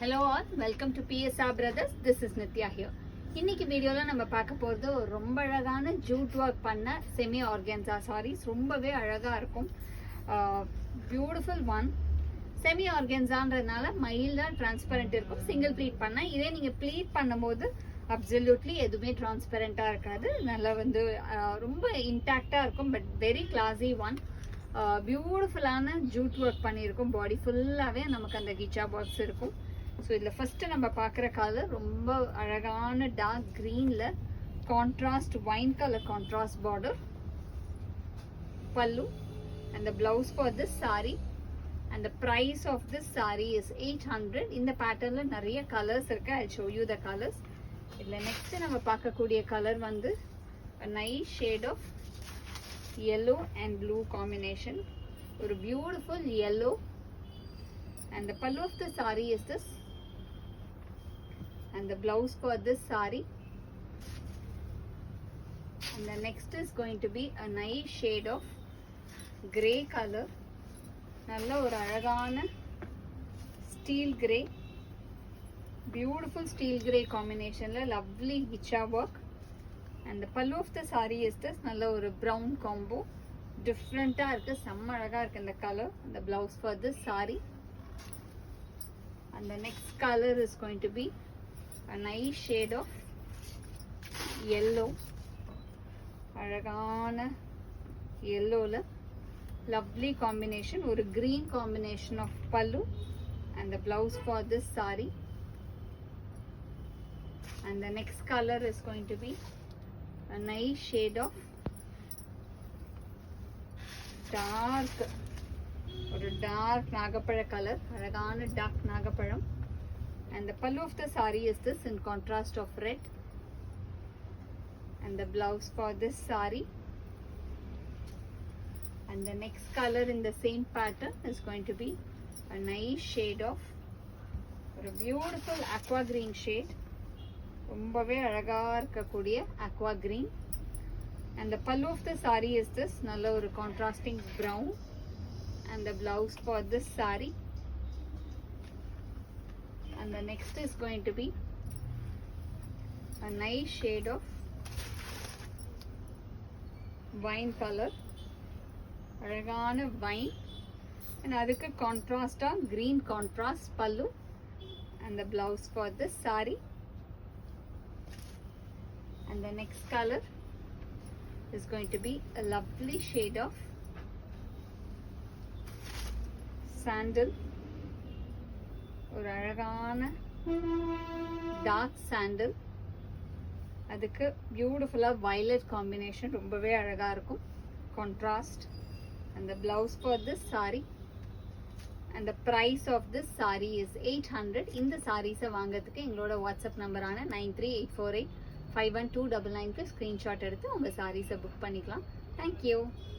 Hello all, welcome to PSR Brothers. This is Nitya here. இன்னைக்கு வீடியோல நம்ம பார்க்க போறது ரொம்ப அழகான ஜூட் ஒர்க் பண்ண செமி ஆர்கன்சா sarees. ரொம்பவே அழகா இருக்கும். Beautiful one. செமி ஆர்கன்சான்றதுனால மைல்டா டிரான்ஸ்பரண்ட் இருக்கும். சிங்கிள் ப்ளீட் பண்ணா இதே நீங்க ப்ளீட் பண்ணும்போது அப்சல்யூட்லி எதுவுமே டிரான்ஸ்பரண்டா இருக்காது. நல்லா வந்து ரொம்ப இன்டாக்டா இருக்கும். But very classy one. பியூட்டிஃபுல்லான ஜூட் ஒர்க் பண்ணியிருக்கும். பாடி ஃபுல்லாவே நமக்கு அந்த கிச்சா பாக்ஸ் இருக்கும். ஸோ இதில் ஃபஸ்ட்டு நம்ம பார்க்குற கலர் ரொம்ப அழகான டார்க் க்ரீனில் contrast wine colour contrast border pallu and the blouse for this saree and the price of this saree is 800. இந்த பேட்டர்ன்ல நிறைய கலர்ஸ் இருக்கு. I'll show you the colors. இதில் நெக்ஸ்ட் நம்ம பார்க்கக்கூடிய கலர் வந்து a nice shade of yellow and blue combination. ஒரு beautiful yellow and the pallu of the saree is this and the blouse for this saree, and the next is going to be a nice shade of grey color. நல்ல ஒரு அழகான steel grey, beautiful steel grey combination la lovely gicha work, and the pallu of the saree is this நல்ல ஒரு brown combo. Different இருக்கு, செம்ம அழகா இருக்கு இந்த color. And the blouse for this saree, and the next color is going to be a nice shade of yellow. அழகான yellowல lovely combination, ஒரு green combination of pallu and the blouse for this saree, and the next color is going to be a nice shade of dark, ஒரு dark நாகப்பழ colour, அழகான dark நாகப்பழம். And the pallu of the saree is this in contrast of red, and the blouse for this saree, and the next color in the same pattern is going to be a nice shade of a beautiful aqua green shade. ரொம்பவே அழகா இருக்கக்கூடிய aqua green, and the pallu of the saree is this நல்ல ஒரு contrasting brown, and the blouse for this saree, and the next is going to be a nice shade of wine color, அழகான wine, and அதுக்கு contrast green contrast pallu and the blouse for this saree, and the next color is going to be a lovely shade of sandal, ஒரு அழகான dark sandal, அதுக்கு பியூட்டிஃபுல்லாக violet combination, ரொம்பவே அழகா இருக்கும் contrast. and the blouse for this saree, and the price of this saree is 800. இந்த சாரீஸை வாங்கிறதுக்கு எங்களோட வாட்ஸ்அப் நம்பரான 9384851299க்கு ஸ்க்ரீன்ஷாட் எடுத்து உங்கள் சாரீஸை புக் பண்ணிக்கலாம். தேங்க்யூ.